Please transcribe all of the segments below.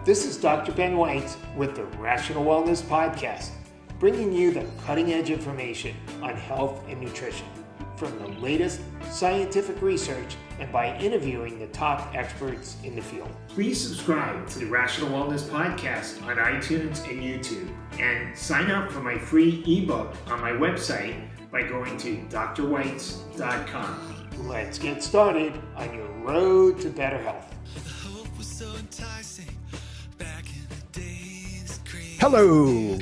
This is Dr. Ben Weitz with the Rational Wellness Podcast, bringing you the cutting edge information on health and nutrition from the latest scientific research and by interviewing the top experts in the field. Please subscribe to the Rational Wellness Podcast on iTunes and YouTube, and sign up for my free ebook on my website by going to drweitz.com. Let's get started on your road to better health. Hello,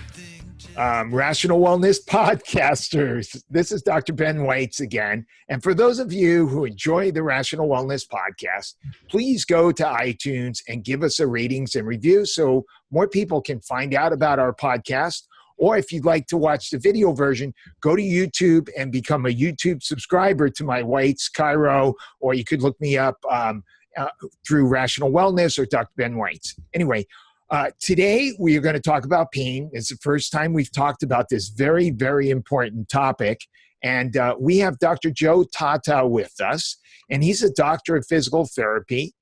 Rational Wellness Podcasters. This is Dr. Ben Weitz again. And for those of you who enjoy the Rational Wellness Podcast, please go to iTunes and give us a ratings and review so more people can find out about our podcast. Or if you'd like to watch the video version, go to YouTube and become a YouTube subscriber to my Weitz Chiro, or you could look me up through Rational Wellness or Dr. Ben Weitz. Anyway, today we are going to talk about pain. It's the first time we've talked about this very, very important topic. And we have Dr. Joe Tatta with us, and he's a doctor of physical therapy.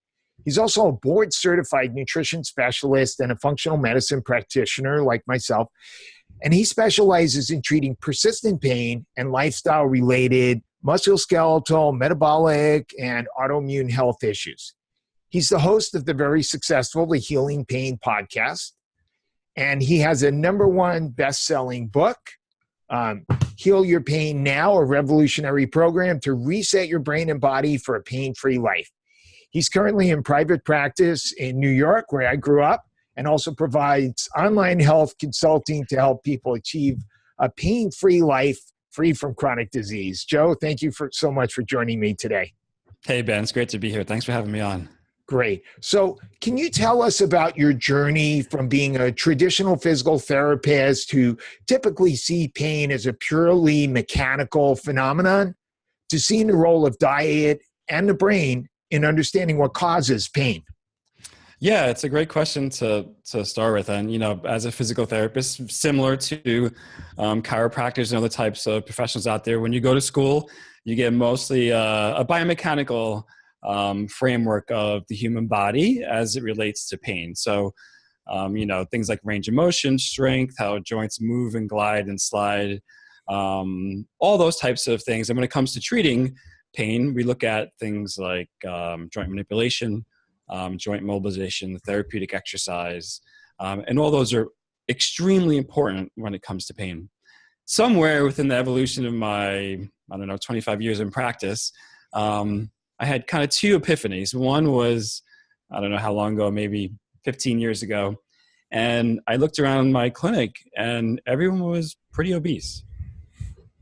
He's also a board-certified nutrition specialist and a functional medicine practitioner like myself. And he specializes in treating persistent pain and lifestyle-related musculoskeletal, metabolic, and autoimmune health issues. He's the host of the very successful The Healing Pain podcast, and he has a #1 best-selling book, Heal Your Pain Now, a revolutionary program to reset your brain and body for a pain-free life. He's currently in private practice in New York, where I grew up, and also provides online health consulting to help people achieve a pain-free life free from chronic disease. Joe, thank you so much for joining me today. Hey, Ben, it's great to be here. Thanks for having me on. Great. So can you tell us about your journey from being a traditional physical therapist who typically see pain as a purely mechanical phenomenon to seeing the role of diet and the brain in understanding what causes pain? Yeah, it's a great question to start with. And, you know, as a physical therapist, similar to chiropractors and other types of professionals out there, when you go to school, you get mostly a biomechanical framework of the human body as it relates to pain. So, you know, things like range of motion, strength, how joints move and glide and slide, all those types of things. And when it comes to treating pain, we look at things like joint manipulation, joint mobilization, therapeutic exercise, and all those are extremely important when it comes to pain. Somewhere within the evolution of my, 25 years in practice, I had kind of two epiphanies. One was, I don't know how long ago, maybe 15 years ago, and I looked around my clinic and everyone was pretty obese.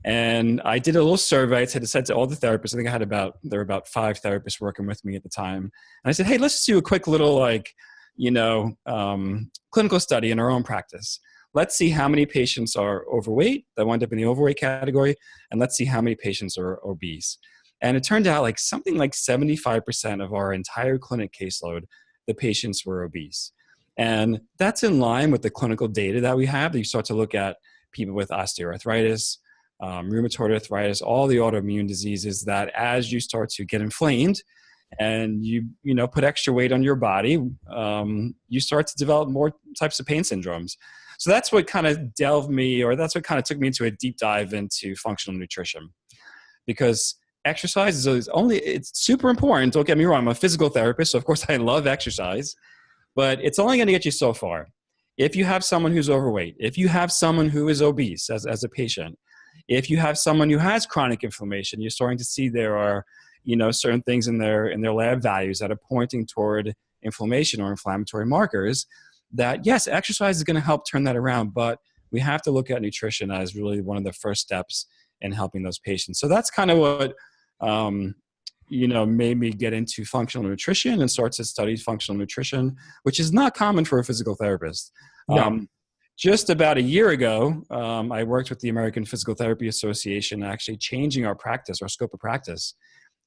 And I did a little survey. I said to all the therapists, I think there were about 5 therapists working with me at the time. And I said, hey, let's do a quick little clinical study in our own practice. Let's see how many patients are overweight that wind up in the overweight category. And let's see how many patients are obese. And it turned out something like 75% of our entire clinic caseload, the patients were obese. And that's in line with the clinical data that we have. You start to look at people with osteoarthritis, rheumatoid arthritis, all the autoimmune diseases that as you start to get inflamed and you put extra weight on your body, you start to develop more types of pain syndromes. So that's what kind of took me into a deep dive into functional nutrition, because exercise it's super important. Don't get me wrong, I'm a physical therapist, so of course I love exercise, but it's only going to get you so far. If you have someone who's overweight, if you have someone who is obese as a patient, if you have someone who has chronic inflammation, you're starting to see there are, certain things in their lab values that are pointing toward inflammation or inflammatory markers, that yes, exercise is going to help turn that around, but we have to look at nutrition as really one of the first steps in helping those patients. So that's kind of what, made me get into functional nutrition and start to study functional nutrition, which is not common for a physical therapist. No. Just about a year ago, I worked with the American Physical Therapy Association, actually changing our scope of practice,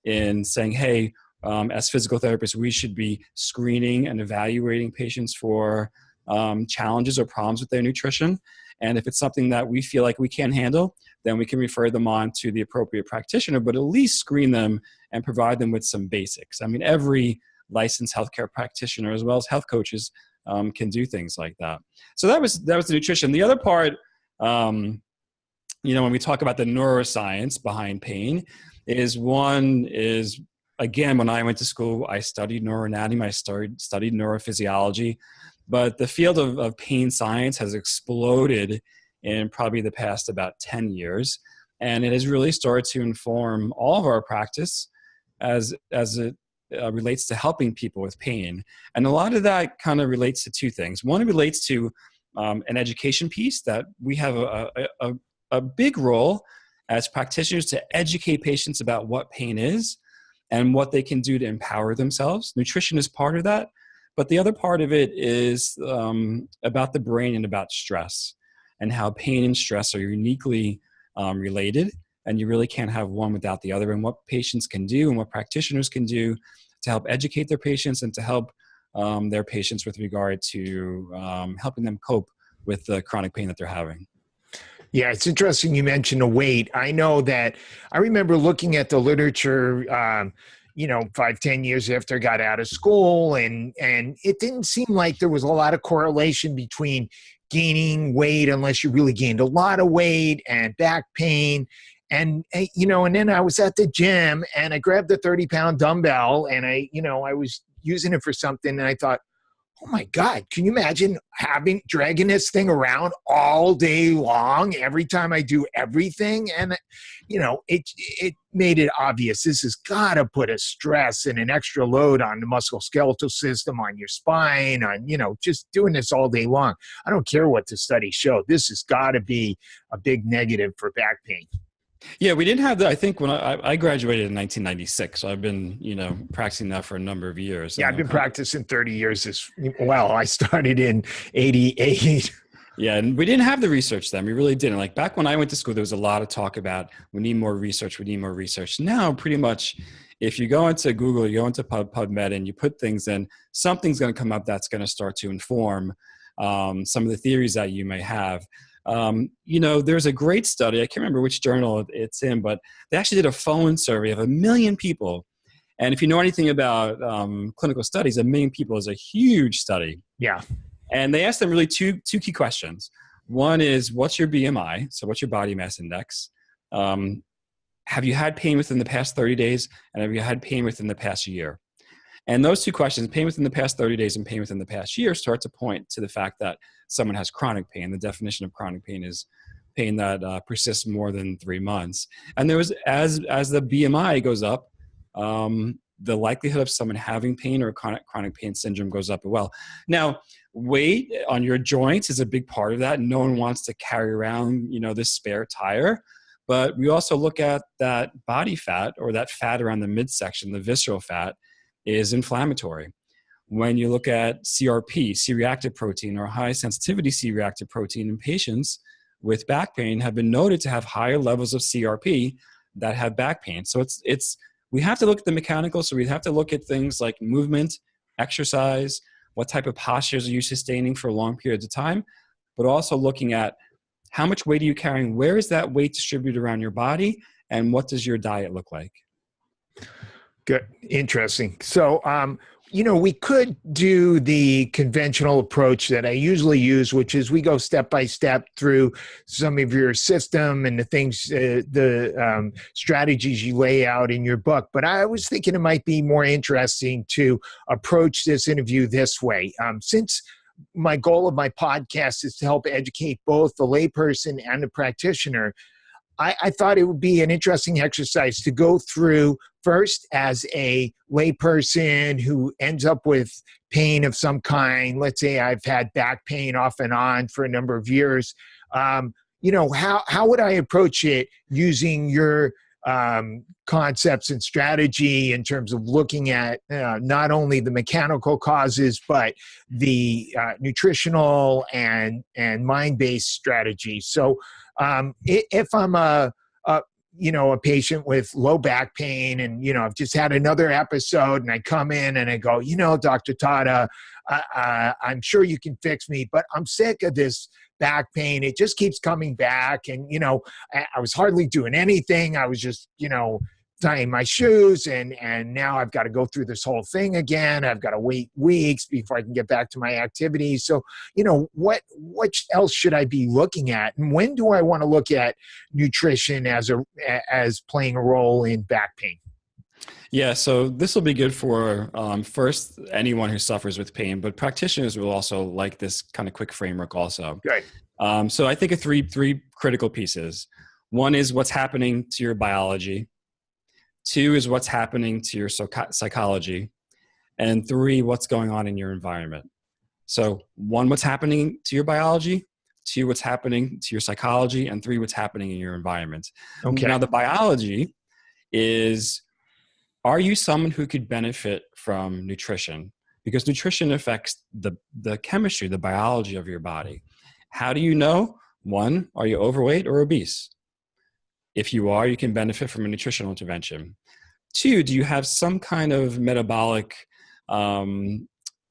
in saying, hey, as physical therapists, we should be screening and evaluating patients for challenges or problems with their nutrition. And if it's something that we feel like we can't handle, then we can refer them on to the appropriate practitioner, but at least screen them and provide them with some basics. I mean, every licensed healthcare practitioner, as well as health coaches, can do things like that. So that was the nutrition. The other part, when we talk about the neuroscience behind pain, is again, when I went to school, I studied neuroanatomy, I studied neurophysiology, but the field of pain science has exploded in probably the past about 10 years. And it has really started to inform all of our practice as it relates to helping people with pain. And a lot of that kind of relates to two things. One, it relates to an education piece that we have a big role as practitioners to educate patients about what pain is and what they can do to empower themselves. Nutrition is part of that. But the other part of it is about the brain and about stress, and how pain and stress are uniquely related, and you really can't have one without the other, and what patients can do and what practitioners can do to help educate their patients and to help their patients with regard to helping them cope with the chronic pain that they're having. Yeah, it's interesting you mentioned the weight. I know that I remember looking at the literature 5-10 years after I got out of school, and it didn't seem like there was a lot of correlation between gaining weight, unless you really gained a lot of weight, and back pain. And then I was at the gym and I grabbed the 30-pound dumbbell, and I was using it for something, and I thought, oh my God, can you imagine dragging this thing around all day long every time I do everything? And, it made it obvious. This has got to put a stress and an extra load on the musculoskeletal system, on your spine, on, just doing this all day long. I don't care what the studies show. This has got to be a big negative for back pain. Yeah, we didn't have that. I think when I graduated in 1996, so I've been, practicing that for a number of years. Yeah, I've been practicing 30 years as well. I started in 88. Yeah, and we didn't have the research then. We really didn't. Like back when I went to school, there was a lot of talk about we need more research. Now, pretty much, if you go into Google, you go into PubMed, and you put things in, something's going to come up that's going to start to inform some of the theories that you may have. There's a great study. I can't remember which journal it's in, but they actually did a phone survey of 1 million people. And if you know anything about clinical studies, 1 million people is a huge study. Yeah. And they asked them really two key questions. One is, what's your BMI? So what's your body mass index? Have you had pain within the past 30 days? And have you had pain within the past year? And those two questions, pain within the past 30 days and pain within the past year, start to point to the fact that someone has chronic pain. The definition of chronic pain is pain that persists more than 3 months. And there was, as the BMI goes up, the likelihood of someone having pain or chronic pain syndrome goes up as well. Now, weight on your joints is a big part of that. No one wants to carry around, this spare tire. But we also look at that body fat, or that fat around the midsection, the visceral fat, is inflammatory. When you look at CRP, C-reactive protein, or high sensitivity C-reactive protein in patients with back pain have been noted to have higher levels of CRP that have back pain. So we have to look at the mechanical. So we have to look at things like movement, exercise, what type of postures are you sustaining for long periods of time, but also looking at how much weight are you carrying, where is that weight distributed around your body, and what does your diet look like? Good. Interesting. So, we could do the conventional approach that I usually use, which is we go step by step through some of your system and the things, the strategies you lay out in your book. But I was thinking it might be more interesting to approach this interview this way. Since my goal of my podcast is to help educate both the layperson and the practitioner, I thought it would be an interesting exercise to go through first as a layperson who ends up with pain of some kind. Let's say I've had back pain off and on for a number of years. How would I approach it using your concepts and strategy in terms of looking at not only the mechanical causes, but the nutritional and mind-based strategies. So if I'm a patient with low back pain and, I've just had another episode and I come in and I go, Dr. Tatta, I'm sure you can fix me, but I'm sick of this back pain. It just keeps coming back. And, I was hardly doing anything. I was just, tying my shoes, and now I've got to go through this whole thing again. I've got to wait weeks before I can get back to my activities. So, what else should I be looking at? And when do I want to look at nutrition as playing a role in back pain? Yeah, so this will be good for first anyone who suffers with pain, but practitioners will also like this kind of quick framework also. Good. So I think of three critical pieces. One is what's happening to your biology. Two is what's happening to your psychology. And three, what's going on in your environment. So one, what's happening to your biology. Two, what's happening to your psychology. And three, what's happening in your environment. Okay. Now, the biology is, are you someone who could benefit from nutrition? Because nutrition affects the chemistry, the biology of your body. How do you know? One, are you overweight or obese? If you are, you can benefit from a nutritional intervention. Two, do you have some kind of metabolic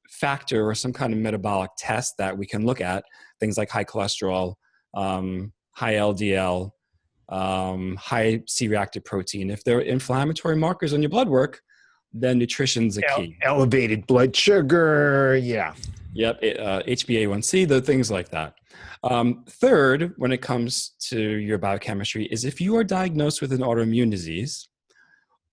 factor or some kind of metabolic test that we can look at? Things like high cholesterol, high LDL, high C-reactive protein. If there are inflammatory markers on your blood work, then nutrition's a key. Elevated blood sugar, yeah. Yep, HbA1c, the things like that. Third, when it comes to your biochemistry, is if you are diagnosed with an autoimmune disease,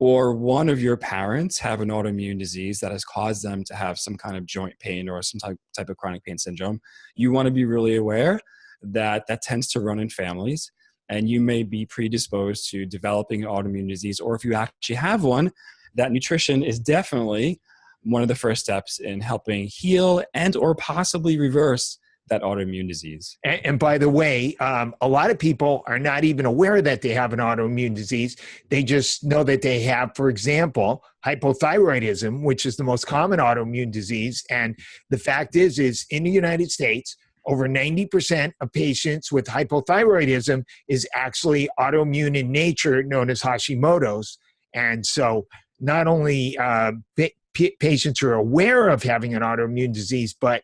or one of your parents have an autoimmune disease that has caused them to have some kind of joint pain or some type of chronic pain syndrome, you want to be really aware that that tends to run in families, and you may be predisposed to developing an autoimmune disease, or if you actually have one, that nutrition is definitely one of the first steps in helping heal and or possibly reverse that autoimmune disease. And by the way, a lot of people are not even aware that they have an autoimmune disease. They just know that they have, for example, hypothyroidism, which is the most common autoimmune disease. And the fact is in the United States, over 90% of patients with hypothyroidism is actually autoimmune in nature, known as Hashimoto's. And so not only patients are aware of having an autoimmune disease, but,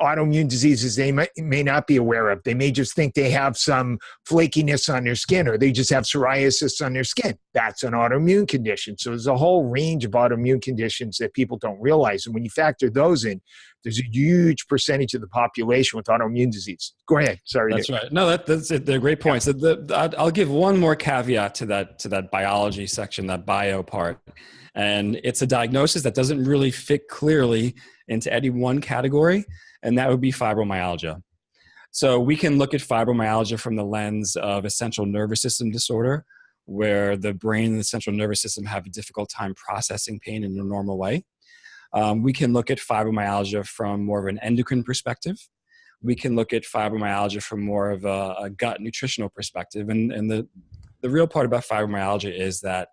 autoimmune diseases they may not be aware of. They may just think they have some flakiness on their skin, or they just have psoriasis on their skin. That's an autoimmune condition. So there's a whole range of autoimmune conditions that people don't realize. And when you factor those in, there's a huge percentage of the population with autoimmune disease. Go ahead. Sorry. That's right. No, that's it. They're great points. I'll give one more caveat to that biology section, that bio part. And it's a diagnosis that doesn't really fit clearly into any one category, and that would be fibromyalgia. So we can look at fibromyalgia from the lens of a central nervous system disorder, where the brain and the central nervous system have a difficult time processing pain in a normal way. We can look at fibromyalgia from more of an endocrine perspective. We can look at fibromyalgia from more of a gut nutritional perspective. And the real part about fibromyalgia is that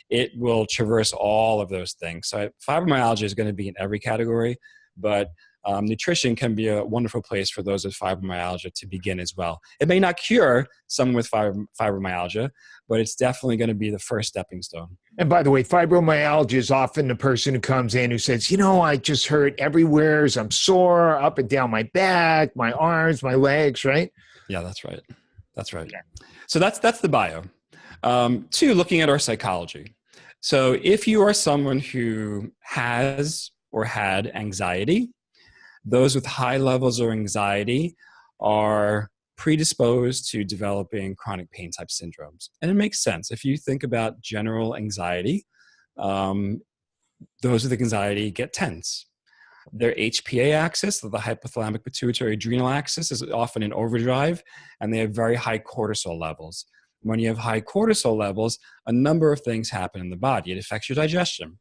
it will traverse all of those things. So fibromyalgia is going to be in every category, but nutrition can be a wonderful place for those with fibromyalgia to begin as well. It may not cure someone with fibromyalgia, but it's definitely going to be the first stepping stone. And by the way, fibromyalgia is often the person who comes in who says, I just hurt everywhere. I'm sore up and down my back, my arms, my legs, right? Yeah, that's right. That's right. Okay. So that's the bio. Two, looking at our psychology. So if you are someone who has or had anxiety, those with high levels of anxiety are predisposed to developing chronic pain type syndromes. And it makes sense. If you think about general anxiety, those with anxiety get tense. Their HPA axis, the hypothalamic pituitary adrenal axis, is often in overdrive, and they have very high cortisol levels. When you have high cortisol levels, a number of things happen in the body. It affects your digestion.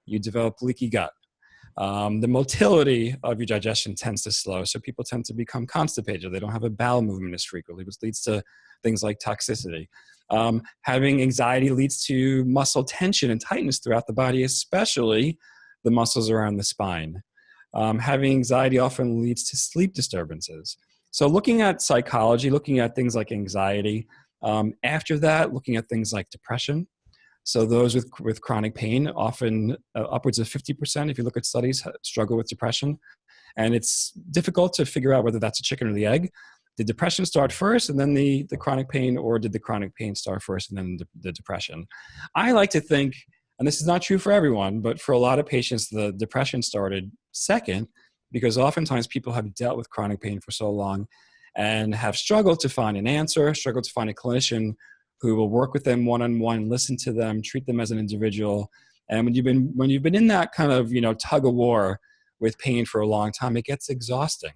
You develop leaky gut. The motility of your digestion tends to slow, so people tend to become constipated. They don't have a bowel movement as frequently, which leads to things like toxicity. Having anxiety leads to muscle tension and tightness throughout the body, especially the muscles around the spine. Having anxiety often leads to sleep disturbances. So looking at psychology, looking at things like anxiety, after that, looking at things like depression. So those with chronic pain, often upwards of 50%, if you look at studies, struggle with depression. And it's difficult to figure out whether that's a chicken or the egg. Did depression start first and then the chronic pain, or did the chronic pain start first and then the depression? I like to think, and this is not true for everyone, but for a lot of patients, the depression started second, because oftentimes people have dealt with chronic pain for so long and have struggled to find an answer, struggled to find a clinician who will work with them one-on-one, listen to them, treat them as an individual. And when you've been in that kind of, tug of war with pain for a long time, it gets exhausting.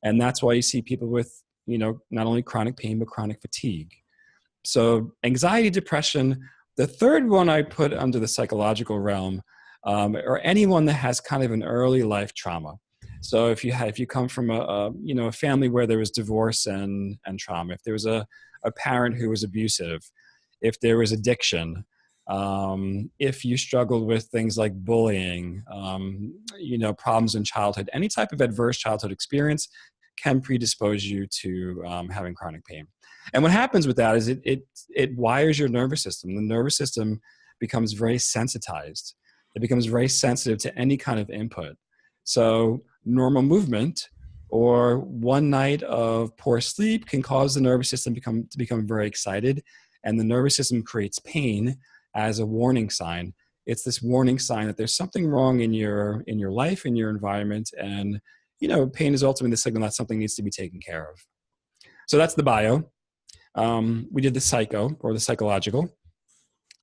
And that's why you see people with, not only chronic pain, but chronic fatigue. So anxiety, depression. The third one I put under the psychological realm, or anyone that has kind of an early life trauma. So if you come from a family where there was divorce and trauma, if there was a parent who was abusive, if there was addiction, if you struggled with things like bullying, problems in childhood, any type of adverse childhood experience can predispose you to having chronic pain. And what happens with that is it wires your nervous system. The nervous system becomes very sensitized. It becomes very sensitive to any kind of input. So normal movement or one night of poor sleep can cause the nervous system to become very excited, and the nervous system creates pain as a warning sign. It's this warning sign that there's something wrong in your life, in your environment, and pain is ultimately the signal that something needs to be taken care of. So that's the bio. We did the psycho, or the psychological.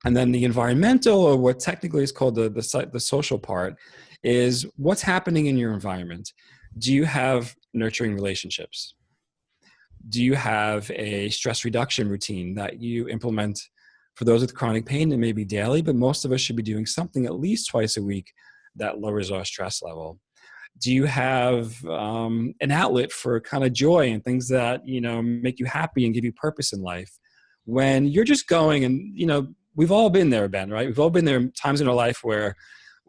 And then the environmental, or what technically is called the social part, is what's happening in your environment. Do you have nurturing relationships? Do you have a stress reduction routine that you implement? For those with chronic pain, it may be daily, but most of us should be doing something at least twice a week that lowers our stress level. Do you have an outlet for kind of joy and things that, make you happy and give you purpose in life? When you're just going and, we've all been there, Ben, right? We've all been there times in our life where,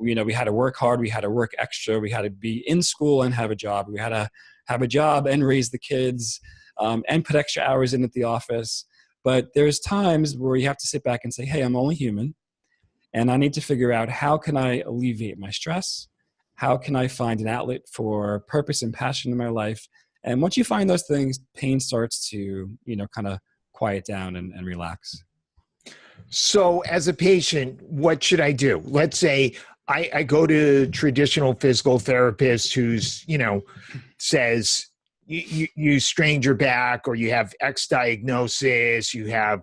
we had to work hard, we had to work extra, we had to be in school and have a job. We had to have a job and raise the kids and put extra hours in at the office. But there's times where you have to sit back and say, hey, I'm only human, and I need to figure out how can I alleviate my stress? How can I find an outlet for purpose and passion in my life? And once you find those things, pain starts to, kind of quiet down and relax. So as a patient, what should I do? Let's say I go to traditional physical therapist who's, says you strained your back, or you have X diagnosis, you have,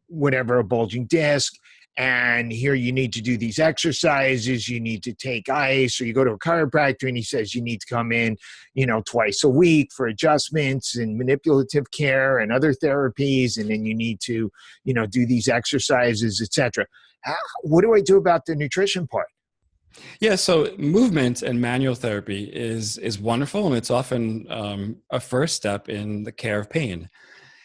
whatever, a bulging disc. And here you need to do these exercises, you need to take ice, or you go to a chiropractor and he says you need to come in, twice a week for adjustments and manipulative care and other therapies. And then you need to, do these exercises, etc. What do I do about the nutrition part? Yeah, so movement and manual therapy is wonderful, and it's often a first step in the care of pain.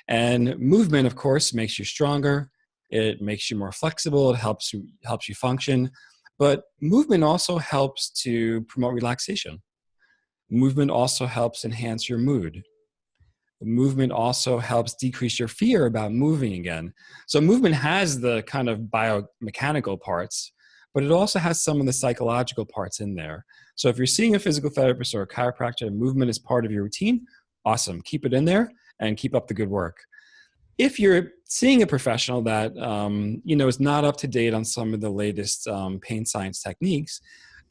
And movement, of course, makes you stronger. It makes you more flexible. It helps you function. But movement also helps to promote relaxation. Movement also helps enhance your mood. Movement also helps decrease your fear about moving again. So movement has the kind of biomechanical parts, but it also has some of the psychological parts in there. So if you're seeing a physical therapist or a chiropractor and movement is part of your routine, awesome. Keep it in there and keep up the good work. If you're seeing a professional that is not up to date on some of the latest pain science techniques,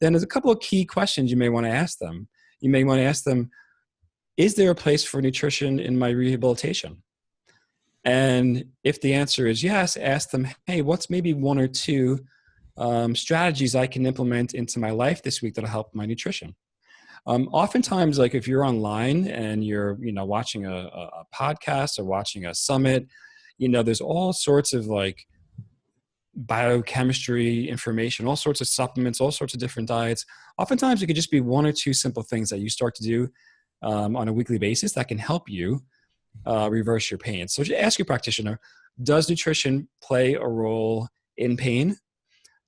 then there's a couple of key questions you may want to ask them. You may want to ask them, is there a place for nutrition in my rehabilitation? And if the answer is yes, ask them, hey, what's maybe one or two strategies I can implement into my life this week that'll help my nutrition? Oftentimes, like if you're online and you're, watching a podcast or watching a summit, there's all sorts of like biochemistry information, all sorts of supplements, all sorts of different diets. Oftentimes it could just be one or two simple things that you start to do on a weekly basis that can help you reverse your pain. So just ask your practitioner, does nutrition play a role in pain?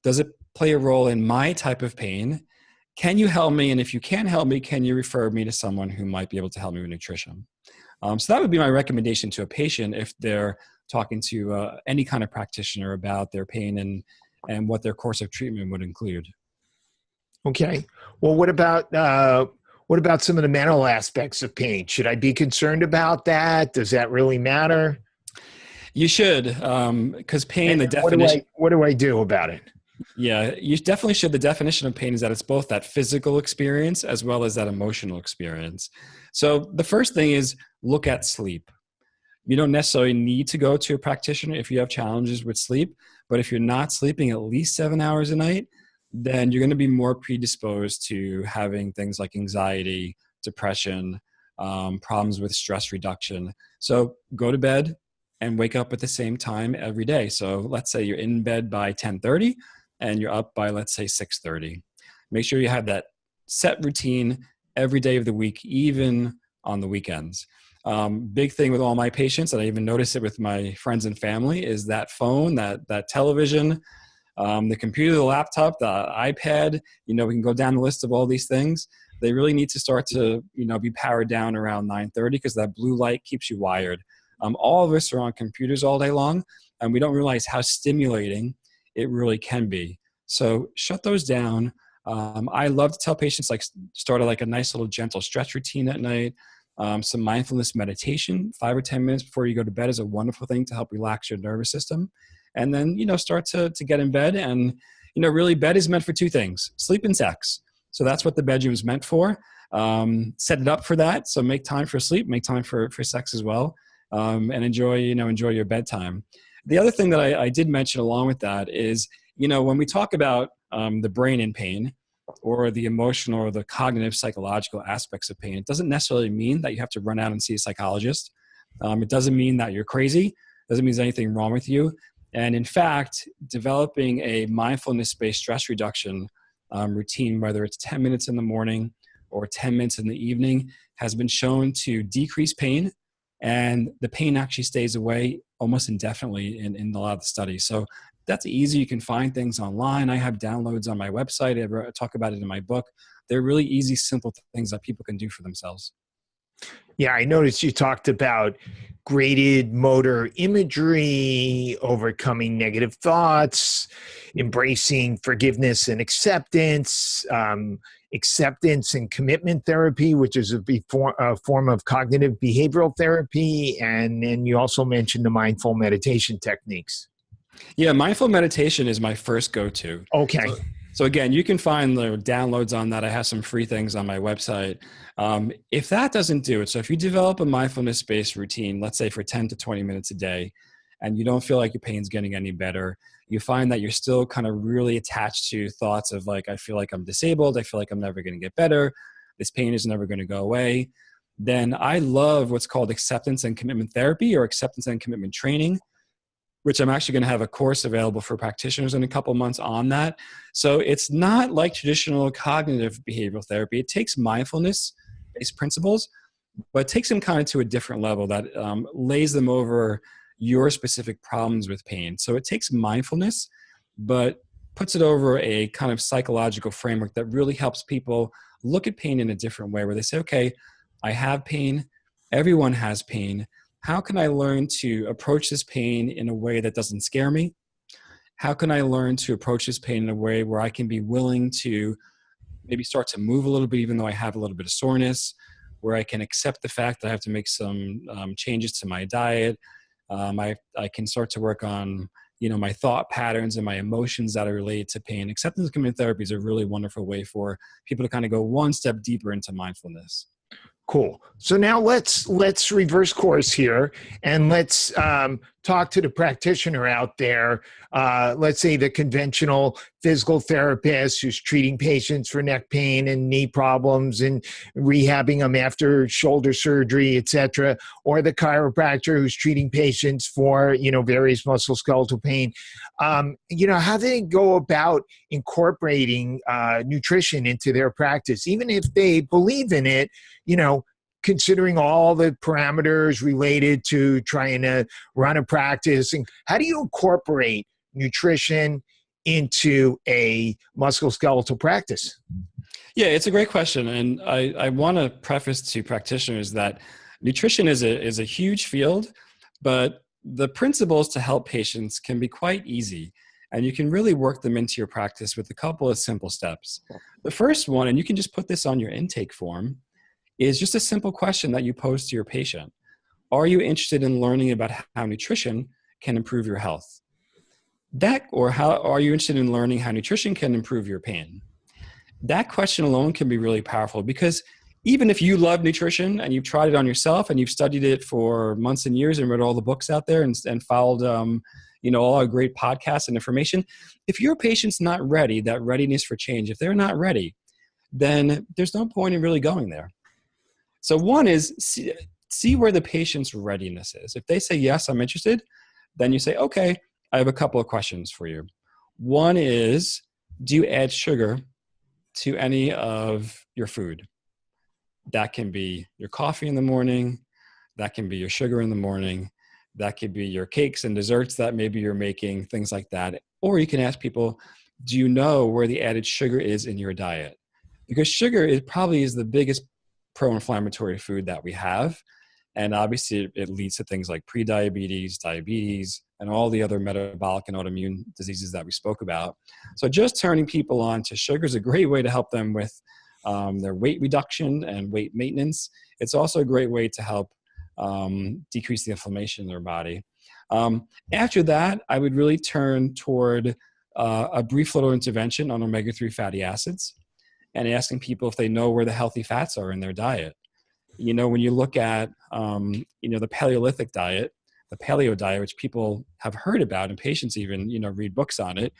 Does it play a role in my type of pain? Can you help me? And if you can't help me, can you refer me to someone who might be able to help me with nutrition? So that would be my recommendation to a patient if they're talking to any kind of practitioner about their pain and what their course of treatment would include. Okay. Well, what about What about some of the mental aspects of pain? Should I be concerned about that? Does that really matter? You should, because pain, And the then definition, what do I do about it? yeah, you definitely should. The definition of pain is that it's both that physical experience as well as that emotional experience. So the first thing is look at sleep. You don't necessarily need to go to a practitioner if you have challenges with sleep, but if you're not sleeping at least 7 hours a night, then you're going to be more predisposed to having things like anxiety, depression, problems with stress reduction. So go to bed and wake up at the same time every day. So let's say you're in bed by 10:30 and you're up by, let's say, 6:30. Make sure you have that set routine every day of the week, even on the weekends. Big thing with all my patients, and I even notice it with my friends and family, is that phone, that television, the computer, the laptop, the iPad. We can go down the list of all these things. They really need to start to, be powered down around 9:30 because that blue light keeps you wired. All of us are on computers all day long, and we don't realize how stimulating it really can be. So shut those down. I love to tell patients start a nice little gentle stretch routine at night. Some mindfulness meditation, 5 or 10 minutes before you go to bed is a wonderful thing to help relax your nervous system. And then, start to get in bed. And, really bed is meant for two things, sleep and sex. So that's what the bedroom is meant for. Set it up for that. So make time for sleep, make time for sex as well. And enjoy your bedtime. The other thing that I did mention along with that is, when we talk about the brain in pain, or the emotional or the cognitive psychological aspects of pain, it doesn't necessarily mean that you have to run out and see a psychologist. It doesn't mean that you're crazy. It doesn't mean there's anything wrong with you. And in fact, developing a mindfulness-based stress reduction routine, whether it's 10 minutes in the morning or 10 minutes in the evening, has been shown to decrease pain. And the pain actually stays away almost indefinitely in a lot of the studies. So that's easy. You can find things online. I have downloads on my website. I talk about it in my book. They're really easy, simple things that people can do for themselves. Yeah, I noticed you talked about graded motor imagery, overcoming negative thoughts, embracing forgiveness and acceptance, acceptance and commitment therapy, which is a form of cognitive behavioral therapy. And then you also mentioned the mindful meditation techniques. Yeah, mindful meditation is my first go-to. Okay. So again, you can find the downloads on that. I have some free things on my website. If that doesn't do it, so if you develop a mindfulness-based routine, let's say for 10 to 20 minutes a day, and you don't feel like your pain's getting any better, you find that you're still kind of really attached to thoughts of I feel like I'm disabled, I feel like I'm never going to get better, this pain is never going to go away, then I love what's called acceptance and commitment therapy or acceptance and commitment training, which I'm actually going to have a course available for practitioners in a couple months on that. So it's not like traditional cognitive behavioral therapy. It takes mindfulness-based principles, but takes them kind of to a different level that lays them over your specific problems with pain. So it takes mindfulness, but puts it over a kind of psychological framework that really helps people look at pain in a different way, where they say, okay, I have pain. Everyone has pain. How can I learn to approach this pain in a way that doesn't scare me? How can I learn to approach this pain in a way where I can be willing to maybe start to move a little bit, even though I have a little bit of soreness, where I can accept the fact that I have to make some changes to my diet. I can start to work on, my thought patterns and my emotions that are related to pain. Acceptance and commitment therapy is a really wonderful way for people to kind of go one step deeper into mindfulness. Cool. So now let's reverse course here, and let's talk to the practitioner out there. Let's say the conventional physical therapist who's treating patients for neck pain and knee problems and rehabbing them after shoulder surgery, et cetera, or the chiropractor who's treating patients for, various musculoskeletal pain. How do they go about incorporating nutrition into their practice, even if they believe in it, considering all the parameters related to trying to run a practice? And how do you incorporate nutrition into a musculoskeletal practice? Yeah, it's a great question. And I want to preface to practitioners that nutrition is a huge field, but the principles to help patients can be quite easy. And you can really work them into your practice with a couple of simple steps. The first one, and you can just put this on your intake form, is just a simple question that you pose to your patient. Are you interested in learning about how nutrition can improve your health? Or how are you interested in learning how nutrition can improve your pain? That question alone can be really powerful, because even if you love nutrition and you've tried it on yourself and you've studied it for months and years and read all the books out there and followed all our great podcasts and information, if your patient's not ready, that readiness for change, if they're not ready, then there's no point in really going there. So one is see where the patient's readiness is. If they say, yes, I'm interested, then you say, okay, I have a couple of questions for you. One is, do you add sugar to any of your food? That can be your coffee in the morning. That can be your sugar in the morning. That could be your cakes and desserts that maybe you're making, things like that. Or you can ask people, do you know where the added sugar is in your diet? Because sugar probably is the biggest pro-inflammatory food that we have. And obviously it leads to things like prediabetes, diabetes, and all the other metabolic and autoimmune diseases that we spoke about. So just turning people on to sugar is a great way to help them with their weight reduction and weight maintenance. It's also a great way to help decrease the inflammation in their body. After that, I would really turn toward a brief little intervention on omega-3 fatty acids and asking people if they know where the healthy fats are in their diet. When you look at, the Paleolithic diet, the paleo diet, which people have heard about and patients even, read books on it,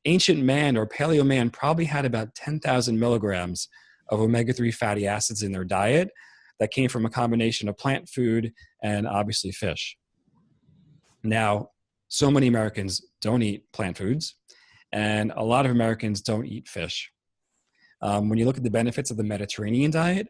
ancient man or paleo man probably had about 10,000 milligrams of omega-3 fatty acids in their diet that came from a combination of plant food and obviously fish. Now, so many Americans don't eat plant foods, and a lot of Americans don't eat fish. When you look at the benefits of the Mediterranean diet,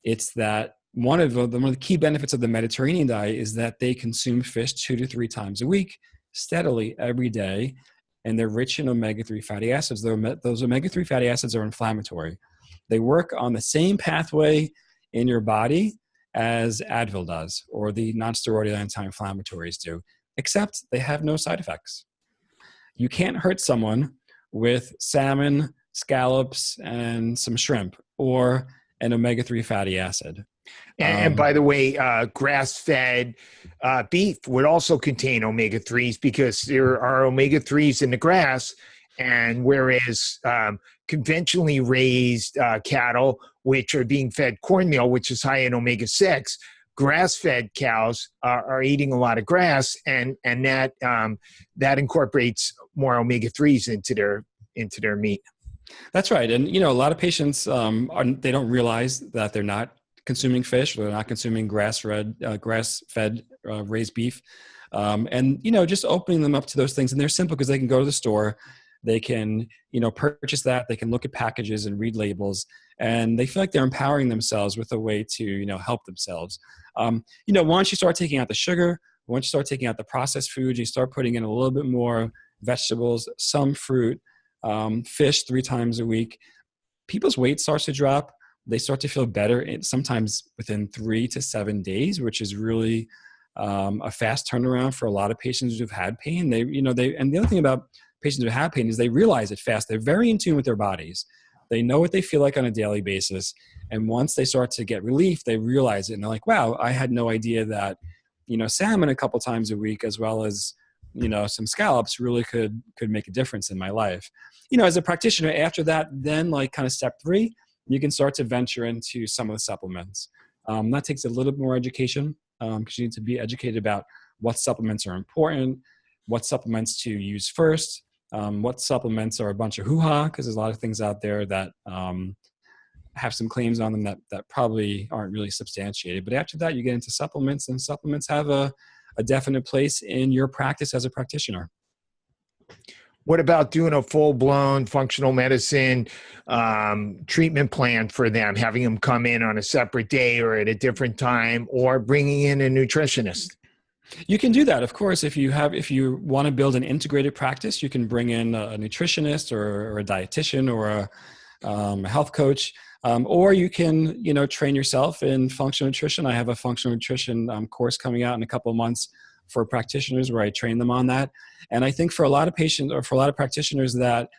it's that one of the key benefits of the Mediterranean diet is that they consume fish 2 to 3 times a week, steadily every day, and they're rich in omega-3 fatty acids. Those omega-3 fatty acids are inflammatory. They work on the same pathway in your body as Advil does, or the nonsteroidal anti-inflammatories do, except they have no side effects. You can't hurt someone with salmon, scallops, and some shrimp, or an omega-3 fatty acid. And by the way, grass-fed beef would also contain omega-3s, because there are omega-3s in the grass. And whereas conventionally raised cattle, which are being fed cornmeal, which is high in omega-6, grass-fed cows are eating a lot of grass, and that incorporates more omega-3s into their meat. That's right. And, a lot of patients, they don't realize that they're not consuming fish, or they're not consuming grass-fed raised beef. And, just opening them up to those things. And they're simple, because they can go to the store, they can, purchase that, they can look at packages and read labels, and they feel like they're empowering themselves with a way to, help themselves. Once you start taking out the sugar, once you start taking out the processed foods, you start putting in a little bit more vegetables, some fruit, fish 3 times a week, people's weight starts to drop. They start to feel better, sometimes within 3 to 7 days, which is really a fast turnaround for a lot of patients who've had pain. And the other thing about patients who have pain is they realize it fast. They're very in tune with their bodies. They know what they feel like on a daily basis. And once they start to get relief, they realize it. And they're like, wow, I had no idea that, salmon a couple times a week, as well as, some scallops, really could make a difference in my life. As a practitioner, after that, then kind of step 3, you can start to venture into some of the supplements. That takes a little bit more education, because you need to be educated about what supplements are important, what supplements to use first, what supplements are a bunch of hoo-ha, because there's a lot of things out there that have some claims on them that probably aren't really substantiated. But after that, you get into supplements, and supplements have a definite place in your practice as a practitioner. What about doing a full-blown functional medicine treatment plan for them, having them come in on a separate day or at a different time, or bringing in a nutritionist? You can do that, of course. If you want to build an integrated practice, you can bring in a nutritionist or a dietitian or a health coach, or you can train yourself in functional nutrition. I have a functional nutrition course coming out in a couple of months for practitioners where I train them on that. And I think for a lot of patients or for a lot of practitioners that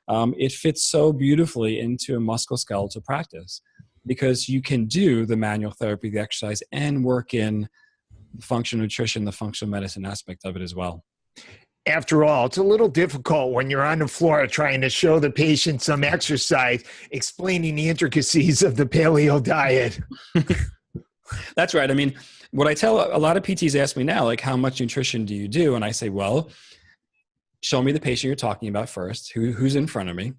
it fits so beautifully into a musculoskeletal practice because you can do the manual therapy, the exercise, and work in functional nutrition, the functional medicine aspect of it as well. After all, it's a little difficult when you're on the floor trying to show the patient some exercise, explaining the intricacies of the paleo diet. That's right. I mean, what I tell a lot of PTs ask me now, like, how much nutrition do you do? And I say, well, show me the patient you're talking about first, who's in front of me.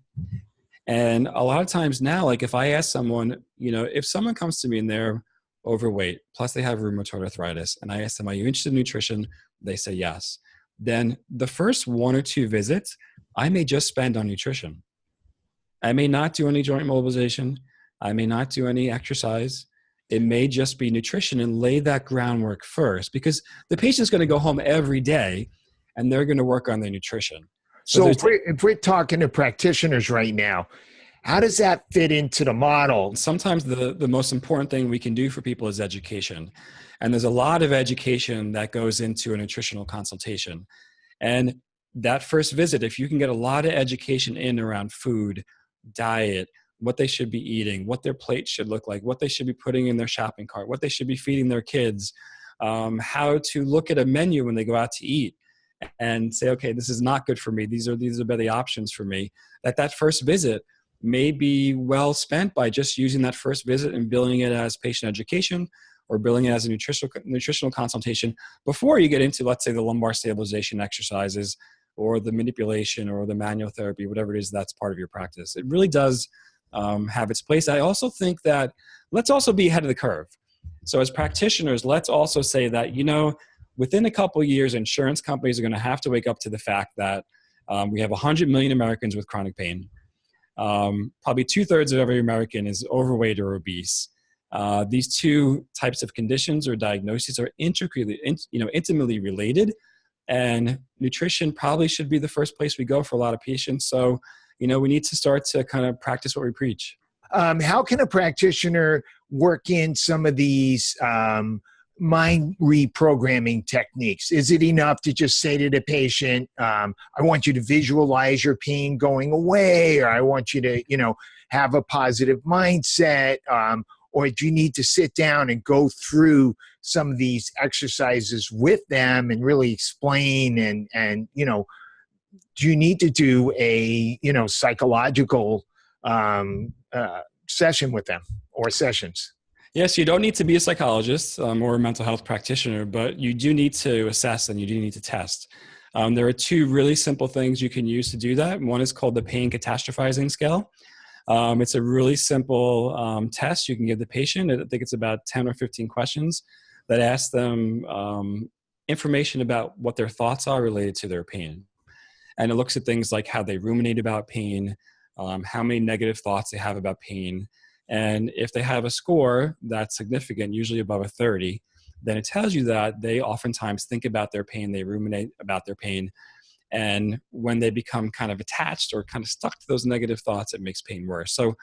And a lot of times now, like if I ask someone, if someone comes to me and they're overweight, plus they have rheumatoid arthritis, and I ask them, are you interested in nutrition? They say yes. Then the first 1 or 2 visits, I may just spend on nutrition. I may not do any joint mobilization. I may not do any exercise. It may just be nutrition and lay that groundwork first because the patient's going to go home every day and they're going to work on their nutrition. So if we're talking to practitioners right now, how does that fit into the model? Sometimes the most important thing we can do for people is education. And there's a lot of education that goes into a nutritional consultation. And that first visit, if you can get a lot of education in around food, diet, what they should be eating, what their plate should look like, what they should be putting in their shopping cart, what they should be feeding their kids, how to look at a menu when they go out to eat and say, okay, this is not good for me. These are better options for me. That first visit may be well spent by just using that first visit and billing it as patient education or billing it as a nutritional consultation before you get into, let's say, the lumbar stabilization exercises or the manipulation or the manual therapy, whatever it is that's part of your practice. It really does have its place. I also think that let's also be ahead of the curve. So as practitioners, let's also say that, within a couple of years, insurance companies are going to have to wake up to the fact that we have 100 million Americans with chronic pain. Probably 2/3 of every American is overweight or obese. These two types of conditions or diagnoses are intimately related, and nutrition probably should be the first place we go for a lot of patients. So, we need to start to kind of practice what we preach. How can a practitioner work in some of these mind reprogramming techniques? Is it enough to just say to the patient, I want you to visualize your pain going away, or I want you to, have a positive mindset, or do you need to sit down and go through some of these exercises with them and really explain and do you need to do a, psychological session with them or sessions? Yes, you don't need to be a psychologist or a mental health practitioner, but you do need to assess and you do need to test. There are 2 really simple things you can use to do that. One is called the pain catastrophizing scale. It's a really simple test you can give the patient. I think it's about 10 or 15 questions that ask them information about what their thoughts are related to their pain. And it looks at things like how they ruminate about pain, how many negative thoughts they have about pain. And if they have a score that's significant, usually above a 30, then it tells you that they oftentimes think about their pain, they ruminate about their pain. And when they become kind of attached or kind of stuck to those negative thoughts, it makes pain worse. So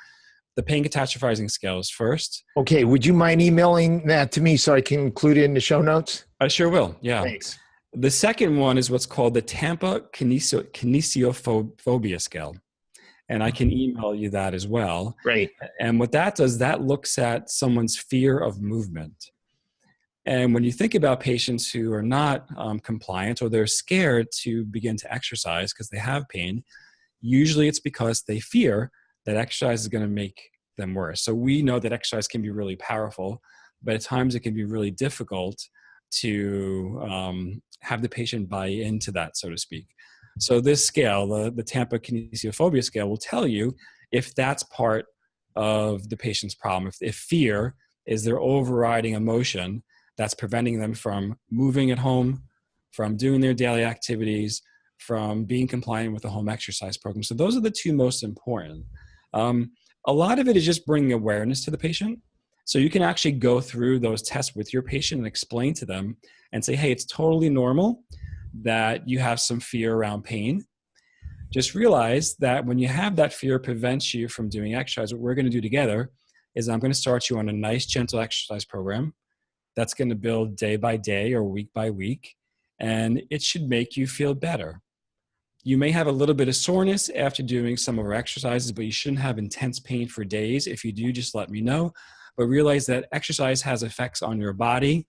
the pain catastrophizing scale is first. Okay. Would you mind emailing that to me so I can include it in the show notes? I sure will. Yeah. Thanks. The second one is what's called the Tatta kinesiophobia scale. And I can email you that as well. Great. And what that does, that looks at someone's fear of movement. And when you think about patients who are not compliant or they're scared to begin to exercise because they have pain, usually it's because they fear that exercise is going to make them worse. So we know that exercise can be really powerful, but at times it can be really difficult to have the patient buy into that, so to speak. So this scale, the Tatta kinesiophobia scale, will tell you if that's part of the patient's problem, if fear is their overriding emotion that's preventing them from moving at home, from doing their daily activities, from being compliant with the home exercise program. So those are the 2 most important. A lot of it is just bringing awareness to the patient. So you can actually go through those tests with your patient and explain to them and say, hey, it's totally normal that you have some fear around pain. Just realize that when you have that fear prevents you from doing exercise, what we're going to do together is I'm going to start you on a nice, gentle exercise program that's going to build day by day or week by week. and it should make you feel better. You may have a little bit of soreness after doing some of our exercises, but you shouldn't have intense pain for days. If you do, just let me know. But realize that exercise has effects on your body.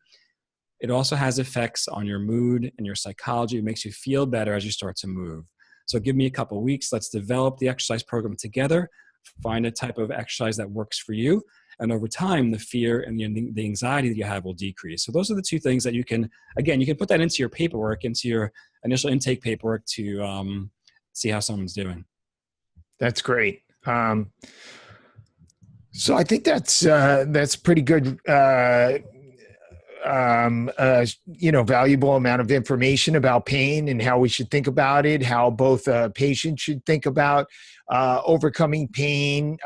It also has effects on your mood and your psychology. It makes you feel better as you start to move. So give me a couple of weeks. Let's develop the exercise program together. Find a type of exercise that works for you. And over time, the fear and the anxiety that you have will decrease. So those are the two things that you can put that into your paperwork, into your initial intake paperwork to see how someone's doing. That's great. So I think that's pretty good, valuable amount of information about pain and how we should think about it, how both a patient should think about overcoming pain,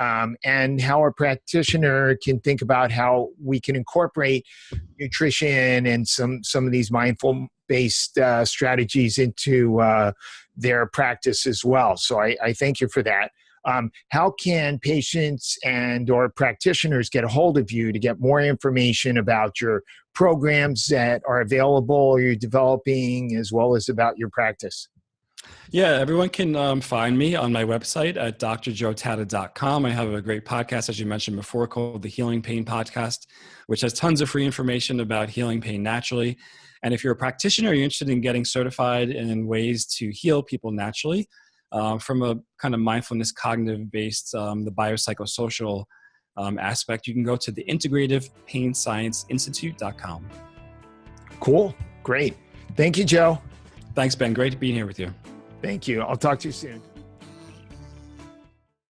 and how a practitioner can think about how we can incorporate nutrition and some of these mindful-based strategies into their practice as well. So I thank you for that. How can patients and or practitioners get a hold of you to get more information about your programs that are available or you're developing, as well as about your practice? Yeah, everyone can find me on my website at drjoetatta.com. I have a great podcast, as you mentioned before, called the Healing Pain Podcast, which has tons of free information about healing pain naturally. And if you're a practitioner, you're interested in getting certified in ways to heal people naturally, from a kind of mindfulness, cognitive-based, the biopsychosocial aspect, you can go to the integrativepainscienceinstitute.com. Cool. Great. Thank you, Joe. Thanks, Ben. Great being here with you. Thank you. I'll talk to you soon.